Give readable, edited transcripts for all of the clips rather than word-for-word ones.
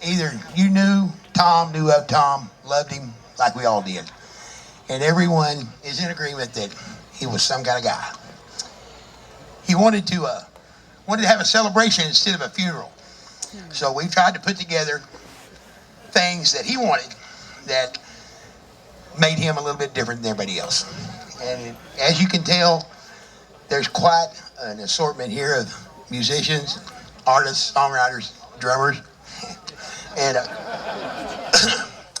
either you knew Tom, knew of Tom, loved him like we all did. And everyone is in agreement that he was some kind of guy. He wanted to have a celebration instead of a funeral. So we tried to put together things that he wanted that made him a little bit different than everybody else. And as you can tell, there's quite an assortment here of musicians, artists, songwriters, drummers, and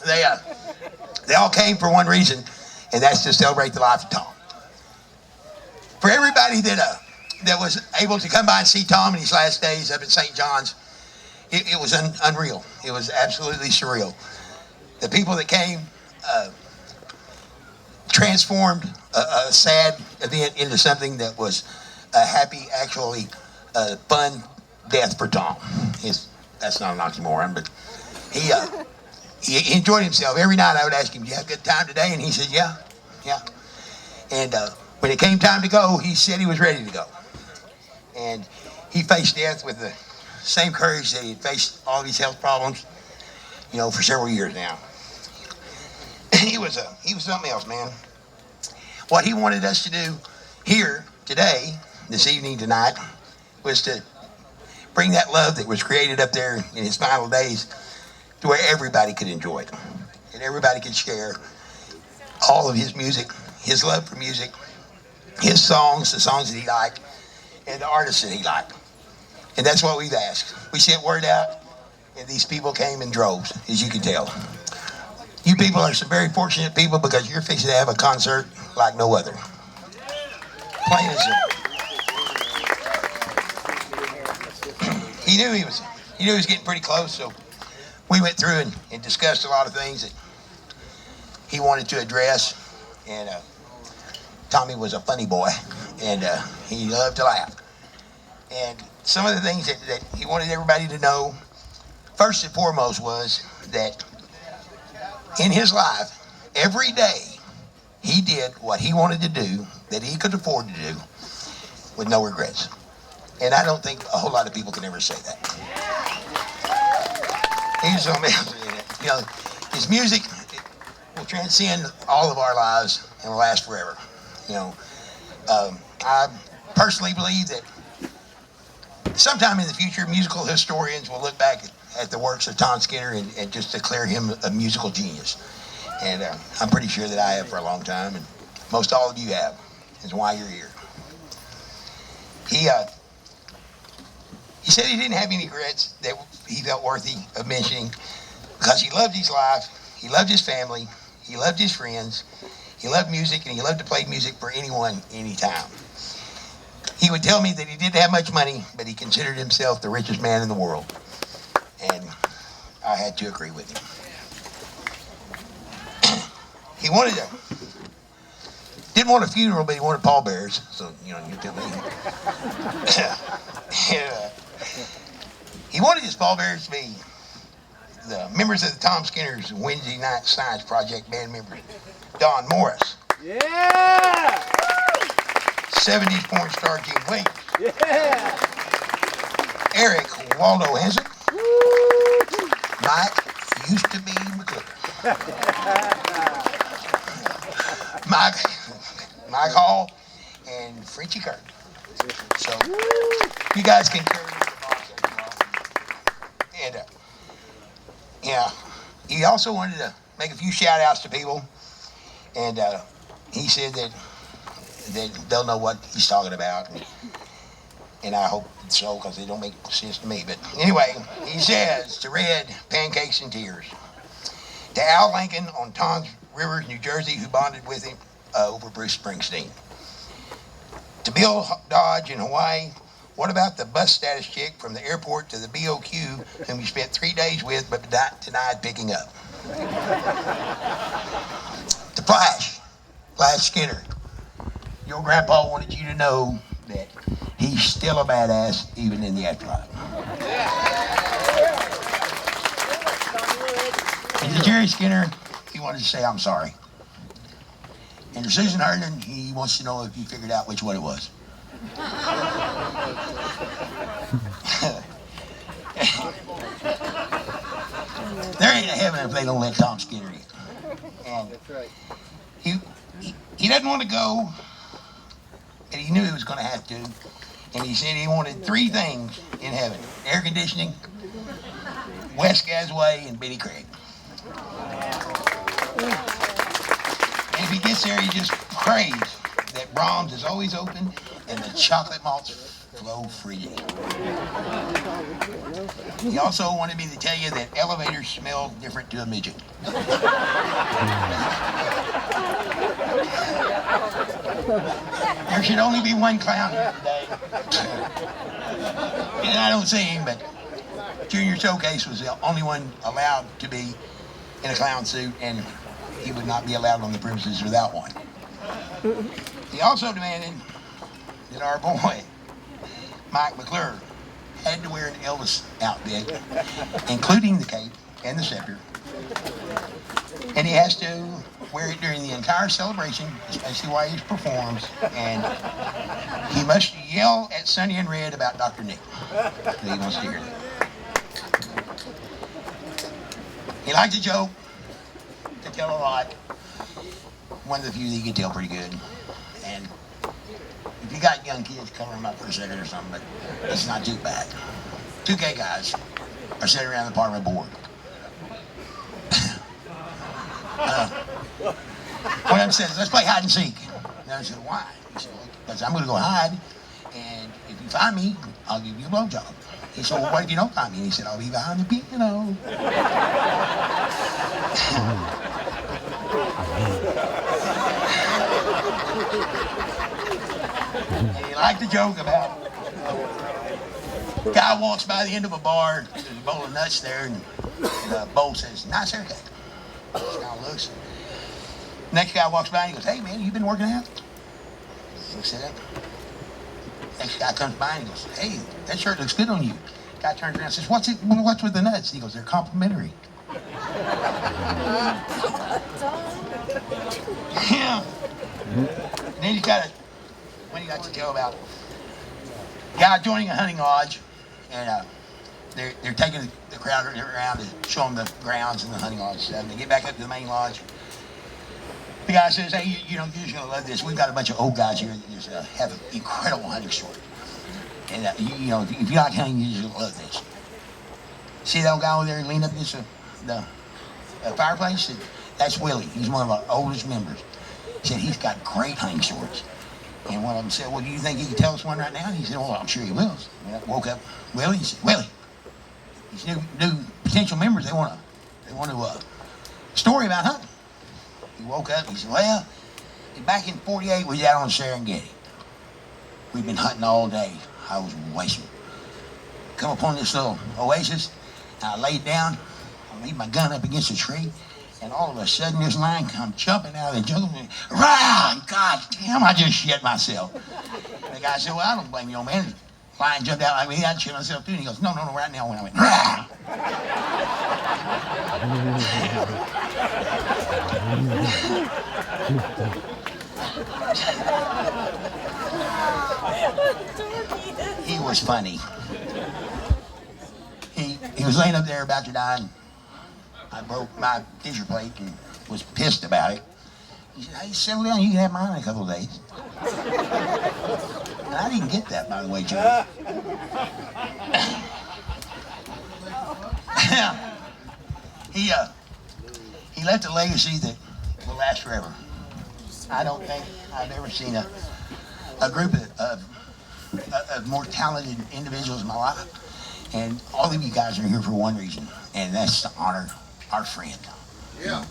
they all came for one reason, and that's to celebrate the life of Tom. For everybody that was able to come by and see Tom in his last days up at St. John's, it was unreal. It was absolutely surreal. The people that came transformed a sad event into something that was a happy, actually fun death for Tom. That's not an oxymoron, but he enjoyed himself. Every night I would ask him, "Do you have a good time today?" And he said, "Yeah." And when it came time to go, he said he was ready to go. And he faced death with the same courage that he had faced all of his health problems, for several years now. He was something else, man. What he wanted us to do here today, this evening, tonight, was to bring that love that was created up there in his final days to where everybody could enjoy it. And everybody could share all of his music, his love for music, his songs, the songs that he liked, and the artists that he liked. And that's what we've asked. We sent word out, and these people came in droves, as you can tell. You people are some very fortunate people because you're fixing to have a concert like no other. Plain as simple. He knew he was getting pretty close, so we went through and discussed a lot of things that he wanted to address. And Tommy was a funny boy, and he loved to laugh. And some of the things that he wanted everybody to know, first and foremost, was that in his life, every day, he did what he wanted to do, that he could afford to do, with no regrets. And I don't think a whole lot of people can ever say that. He's so amazing. His music will transcend all of our lives and will last forever. I personally believe that sometime in the future, musical historians will look back at the works of Tom Skinner and just declare him a musical genius. And I'm pretty sure that I have for a long time, and most all of you have. Is why you're here. He said he didn't have any regrets that he felt worthy of mentioning because he loved his life, he loved his family, he loved his friends, he loved music, and he loved to play music for anyone, anytime. He would tell me that he didn't have much money, but he considered himself the richest man in the world. And I had to agree with him. He didn't want a funeral, but he wanted pallbearers. So, you tell me. He wanted his pallbearers to be the members of the Tom Skinner's Wednesday Night Science Project band members. Don Morris. Yeah! 70s porn star Jim Wade. Yeah! Eric Waldo Hansen. Mike used to be McClure. Mike Hall and Frenchie Kirk. So you guys can carry the box as well. And he also wanted to make a few shout outs to people, and he said that they'll know what he's talking about, and I hope so because they don't make sense to me. But anyway, he says to Red, Pancakes and Tears, to Al Lincoln on Tom's River, New Jersey, who bonded with him over Bruce Springsteen, to Bill Dodge in Hawaii, what about the bus status chick from the airport to the BOQ whom you spent 3 days with but denied picking up? To Flash Skinner, your grandpa wanted you to know that he's still a badass even in the afterlife. And to Jerry Skinner, he wanted to say, I'm sorry. And to Susan Herndon, he wants to know if you figured out which one it was. There ain't a heaven if they don't let Tom Skinner in. And That's right. he doesn't want to go, and he knew he was going to have to. And he said he wanted 3 things in heaven: air conditioning, West Gasway, and Benny Craig. And if he gets there, he just prays that Brahms is always open and the chocolate malts flow freely. He also wanted me to tell you that elevators smell different to a midget. There should only be one clown here today. And I don't see him, but Junior Showcase was the only one allowed to be in a clown suit, and he would not be allowed on the premises without one. He also demanded that our boy, Mike McClure, had to wear an Elvis outfit, including the cape and the scepter. And he has to wear it during the entire celebration, especially while he performs. And he must yell at Sonny and Red about Dr. Nick. He wants to hear that. He liked to joke, to tell a lot. One of the few that he could tell pretty good. And if you got young kids, cover them up for a second or something, but it's not too bad. 2 gay guys are sitting around the apartment board. One of them says, let's play hide and seek. And I said, why? He said, well, because I'm going to go hide, and if you find me, I'll give you a blowjob. He said, well, what if you don't find me? And he said, I'll be behind the piano. And he liked to joke about a guy walks by the end of a bar, there's a bowl of nuts there, and the bowl says, nice haircut. This guy looks. Next guy walks by and he goes, hey man, you been working out? He said, next guy comes by and he goes, hey, that shirt looks good on you. Guy turns around and says, what's with the nuts? He goes, they're complimentary. Yeah. And then when he got to tell about a guy joining a hunting lodge, and they're taking the crowd around to show them the grounds and the hunting lodge stuff. And they get back up to the main lodge. The guy says, hey, you're just going to love this. We've got a bunch of old guys here that just have an incredible hunting story. And, if you like hunting, you're just going to love this. See that old guy over there leaning up against the fireplace? That's Willie. He's one of our oldest members. He said he's got great hunting stories. And one of them said, well, do you think he can tell us one right now? And he said, well, I'm sure he will. And I woke up, Willie, he said, Willie, these new potential members, they want a story about hunting. He woke up, he said, well, back in 48, we was out on Serengeti. We'd been hunting all day. I was wasted. Come upon this little oasis, and I laid down, I laid my gun up against a tree, and all of a sudden this lion come jumping out of the jungle, and rah! God damn, I just shit myself. And the guy said, well, I don't blame you, old man. The lion jumped out like me, I'd shit myself too. And he goes, no, right now when I went, rah! He was funny. He was laying up there about to die, and I broke my fissure plate and was pissed about it. He said, hey, settle down, you can have mine in a couple of days. And I didn't get that, by the way, Joe. He left a legacy that will last forever. I don't think I've ever seen a group of more talented individuals in my life. And all of you guys are here for one reason, and that's to honor our friend. Yeah.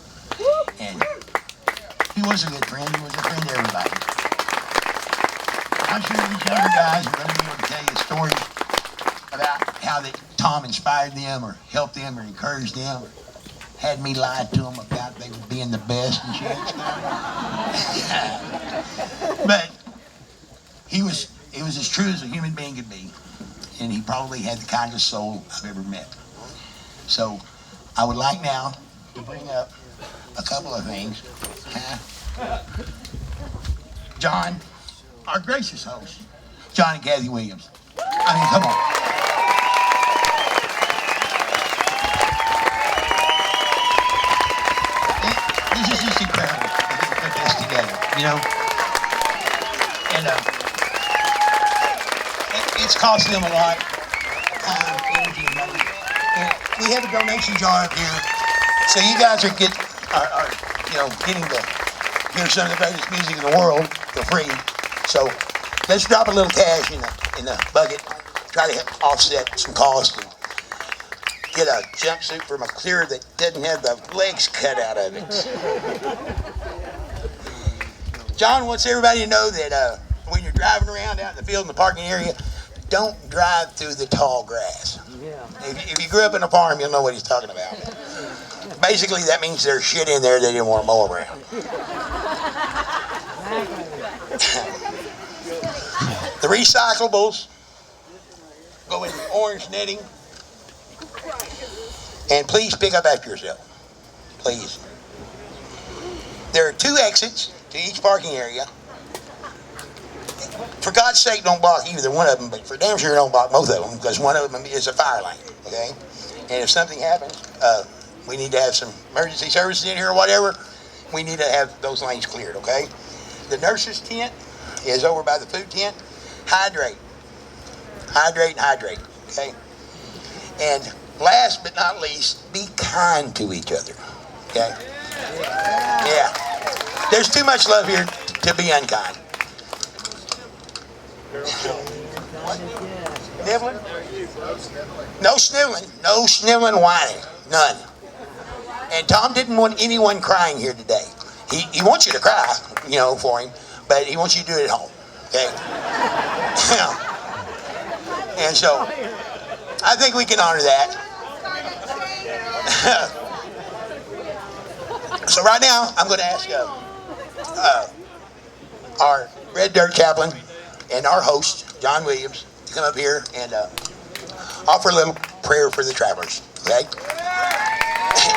And he was a good friend. He was a friend to everybody. I'm sure these younger guys are going to be able to tell you stories about how that Tom inspired them or helped them or encouraged them or had me lie to them about they were being the best and shit. But he was as true as a human being could be. And he probably had the kindest soul I've ever met. So I would like now to bring up a couple of things. John, our gracious host, John and Kathy Williams. I mean, come on. you know. And it's cost them a lot, time, energy, and money. And we have a donation jar up here, so you guys are getting to hear some of the greatest music in the world for free. So let's drop a little cash in the bucket, try to help offset some costs, and get a jumpsuit for McClear that doesn't have the legs cut out of it. John wants everybody to know that when you're driving around out in the field in the parking area, don't drive through the tall grass. If you grew up in a farm, you'll know what he's talking about. Basically, that means there's shit in there they didn't want to mow around. The recyclables go in the orange netting. And please pick up after yourself. Please. There are 2 exits to each parking area. For God's sake, don't block either one of them, but for damn sure don't block both of them, because one of them is a fire lane, okay? And if something happens, we need to have some emergency services in here or whatever, we need to have those lanes cleared, okay? The nurse's tent is over by the food tent. Hydrate. Hydrate and hydrate, okay? And last but not least, be kind to each other, okay? Yeah. There's too much love here to be unkind. What? Sniveling? No sniveling. No sniveling, whining. None. And Tom didn't want anyone crying here today. He wants you to cry, for him, but he wants you to do it at home, okay? And so, I think we can honor that. So right now, I'm going to ask our Red Dirt Chaplain and our host, John Williams, to come up here and offer a little prayer for the travelers, okay?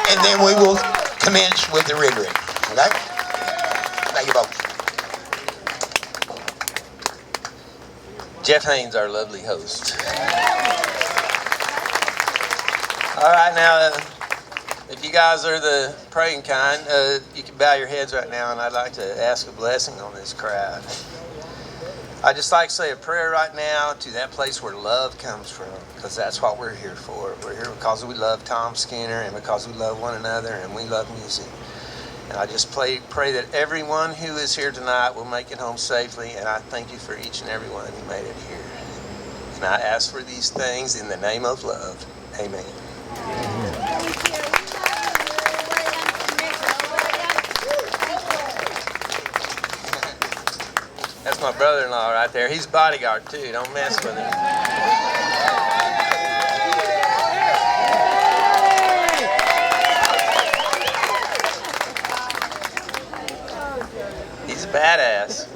And then we will commence with the rendering, okay? Thank you both. Jeff Haynes, our lovely host. All right, now, if you guys are the praying kind, you can bow your heads right now, and I'd like to ask a blessing on this crowd. I'd just like to say a prayer right now to that place where love comes from, because that's what we're here for. We're here because we love Tom Skinner and because we love one another and we love music. And I just pray that everyone who is here tonight will make it home safely, and I thank you for each and every one who made it here. And I ask for these things in the name of love. Amen. That's my brother-in-law right there. He's bodyguard too. Don't mess with him. He's a badass.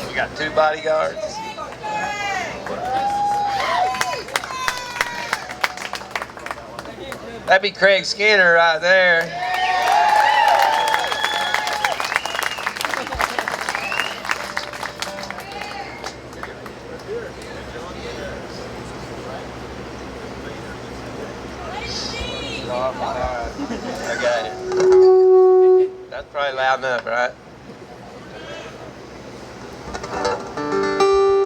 We got 2 bodyguards. That'd be Craig Skinner right there.